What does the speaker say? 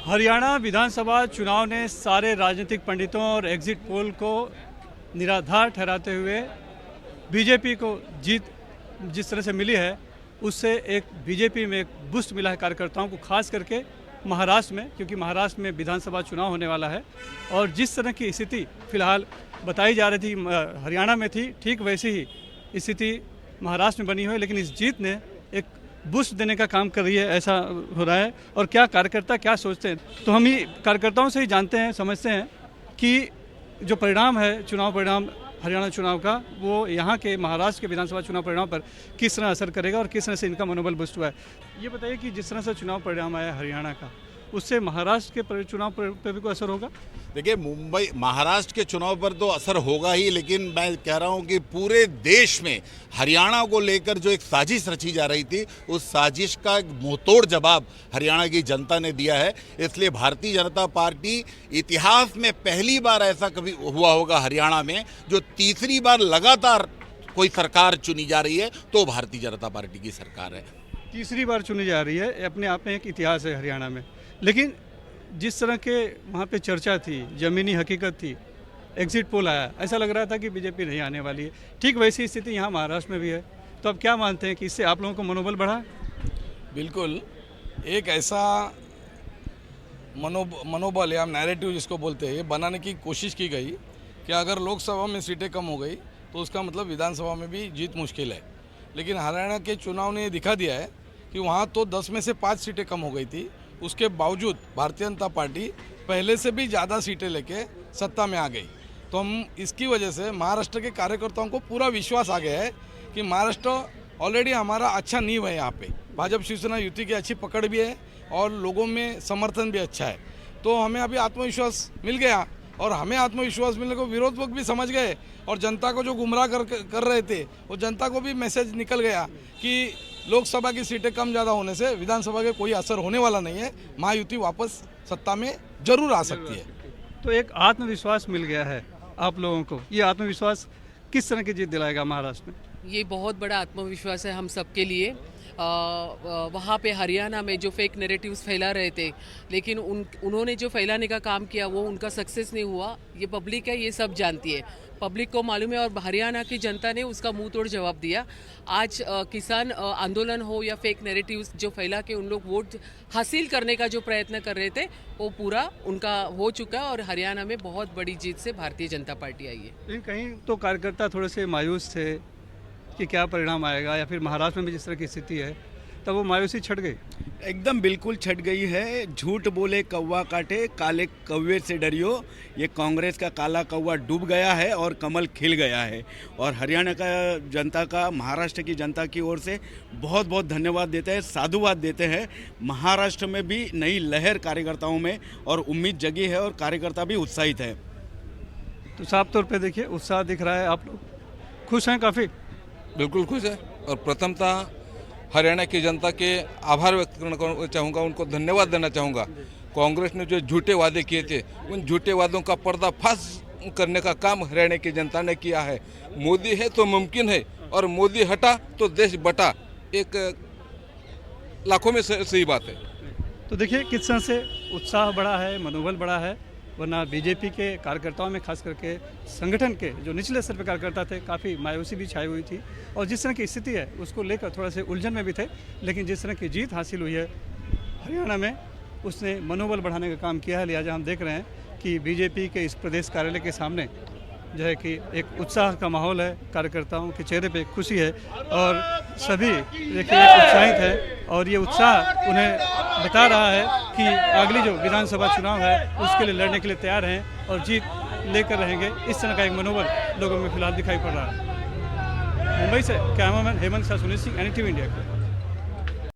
हरियाणा विधानसभा चुनाव ने सारे राजनीतिक पंडितों और एग्जिट पोल को निराधार ठहराते हुए बीजेपी को जीत जिस तरह से मिली है, उससे एक बीजेपी में एक बूस्ट मिला है कार्यकर्ताओं को, खास करके महाराष्ट्र में, क्योंकि महाराष्ट्र में विधानसभा चुनाव होने वाला है। और जिस तरह की स्थिति फिलहाल बताई जा रही थी हरियाणा में थी, ठीक वैसी ही स्थिति महाराष्ट्र में बनी हुई है। लेकिन इस जीत ने एक बूस्ट देने का काम कर रही है, ऐसा हो रहा है। और क्या कार्यकर्ता क्या सोचते हैं, तो हम ही कार्यकर्ताओं से ही जानते हैं, समझते हैं कि जो परिणाम है, चुनाव परिणाम हरियाणा चुनाव का, वो यहाँ के महाराष्ट्र के विधानसभा चुनाव परिणाम पर किस तरह असर करेगा और किस तरह से इनका मनोबल बूस्ट हुआ है। ये बताइए कि जिस तरह से चुनाव परिणाम आया हरियाणा का, उससे महाराष्ट्र के चुनाव पर भी कोई असर होगा? देखिए, महाराष्ट्र के चुनाव पर तो असर होगा ही, लेकिन मैं कह रहा हूं कि पूरे देश में हरियाणा को लेकर जो एक साजिश रची जा रही थी, उस साजिश का एक मुंहतोड़ जवाब हरियाणा की जनता ने दिया है। इसलिए भारतीय जनता पार्टी, इतिहास में पहली बार ऐसा कभी हुआ होगा हरियाणा में, जो तीसरी बार लगातार कोई सरकार चुनी जा रही है, तो भारतीय जनता पार्टी की सरकार है। तीसरी बार चुनी जा रही है, अपने आप में एक इतिहास है हरियाणा में। लेकिन जिस तरह के वहाँ पे चर्चा थी, ज़मीनी हकीकत थी, एग्जिट पोल आया, ऐसा लग रहा था कि बीजेपी नहीं आने वाली है। ठीक वैसी स्थिति यहाँ महाराष्ट्र में भी है। तो अब क्या मानते हैं कि इससे आप लोगों को मनोबल बढ़ा? बिल्कुल, एक ऐसा मनोबल या नैरेटिव जिसको बोलते हैं, ये बनाने की कोशिश की गई कि अगर लोकसभा में सीटें कम हो गई तो उसका मतलब विधानसभा में भी जीत मुश्किल है। लेकिन हरियाणा के चुनाव ने दिखा दिया है कि वहाँ तो 10 में से 5 सीटें कम हो गई थी, उसके बावजूद भारतीय जनता पार्टी पहले से भी ज़्यादा सीटें लेके सत्ता में आ गई। तो हम इसकी वजह से महाराष्ट्र के कार्यकर्ताओं को पूरा विश्वास आ गया है कि महाराष्ट्र ऑलरेडी हमारा अच्छा नींव है। यहाँ पे भाजपा शिवसेना युति की अच्छी पकड़ भी है और लोगों में समर्थन भी अच्छा है। तो हमें अभी आत्मविश्वास मिल गया, और हमें आत्मविश्वास मिलने को विरोध पक्ष भी समझ गए, और जनता को जो गुमराह कर रहे थे, वो जनता को भी मैसेज निकल गया कि लोकसभा की सीटें कम ज़्यादा होने से विधानसभा के कोई असर होने वाला नहीं है, महायुति वापस सत्ता में जरूर आ सकती है। तो एक आत्मविश्वास मिल गया है आप लोगों को। ये आत्मविश्वास किस तरह की जीत दिलाएगा महाराष्ट्र में? ये बहुत बड़ा आत्मविश्वास है हम सबके लिए। वहाँ पे हरियाणा में जो फेक नैरेटिव्स फैला रहे थे, लेकिन उन्होंने जो फैलाने का काम किया वो उनका सक्सेस नहीं हुआ। ये पब्लिक है, ये सब जानती है, पब्लिक को मालूम है, और हरियाणा की जनता ने उसका मुंह तोड़ जवाब दिया। आज किसान आंदोलन हो या फेक नैरेटिव्स जो फैला के उन लोग वोट हासिल करने का जो प्रयत्न कर रहे थे, वो पूरा उनका हो चुका है, और हरियाणा में बहुत बड़ी जीत से भारतीय जनता पार्टी आई है। लेकिन कहीं तो कार्यकर्ता थोड़े से मायूस थे कि क्या परिणाम आएगा, या फिर महाराष्ट्र में भी जिस तरह की स्थिति है, तब वो मायूसी छट गई। एकदम बिल्कुल छट गई है। झूठ बोले कौवा काटे, काले कौवे से डरियो। ये कांग्रेस का काला कौवा डूब गया है और कमल खिल गया है। और हरियाणा का जनता का, महाराष्ट्र की जनता की ओर से बहुत बहुत धन्यवाद देते हैं, साधुवाद देते हैं। महाराष्ट्र में भी नई लहर कार्यकर्ताओं में और उम्मीद जगी है, और कार्यकर्ता भी उत्साहित है। तो साफ तौर पे देखिए, उत्साह दिख रहा है। आप लोग खुश हैं काफ़ी? बिल्कुल खुश है, और प्रथमतः हरियाणा की जनता के आभार व्यक्त करना चाहूँगा, उनको धन्यवाद देना चाहूँगा। कांग्रेस ने जो झूठे वादे किए थे, उन झूठे वादों का पर्दाफाश करने का काम हरियाणा की जनता ने किया है। मोदी है तो मुमकिन है, और मोदी हटा तो देश बटा, एक लाखों में सही बात है। तो देखिए किस तरह से उत्साह बढ़ा है, मनोबल बढ़ा है। वरना बीजेपी के कार्यकर्ताओं में, खास करके संगठन के जो निचले स्तर पर कार्यकर्ता थे, काफ़ी मायूसी भी छाई हुई थी, और जिस तरह की स्थिति है उसको लेकर थोड़ा से उलझन में भी थे। लेकिन जिस तरह की जीत हासिल हुई है हरियाणा में, उसने मनोबल बढ़ाने का काम किया है। लिहाजा हम देख रहे हैं कि बीजेपी के इस प्रदेश कार्यालय के सामने जो है कि एक उत्साह का माहौल है, कार्यकर्ताओं के चेहरे पे खुशी है, और सभी देखिए उत्साहित है। और ये उत्साह उन्हें बता रहा है कि अगली जो विधानसभा चुनाव है उसके लिए लड़ने के लिए तैयार हैं और जीत लेकर रहेंगे। इस तरह का एक मनोबल लोगों में फिलहाल दिखाई पड़ रहा है। मुंबई से cameraman Hemant Shah, Sunil Singh, NDTV India.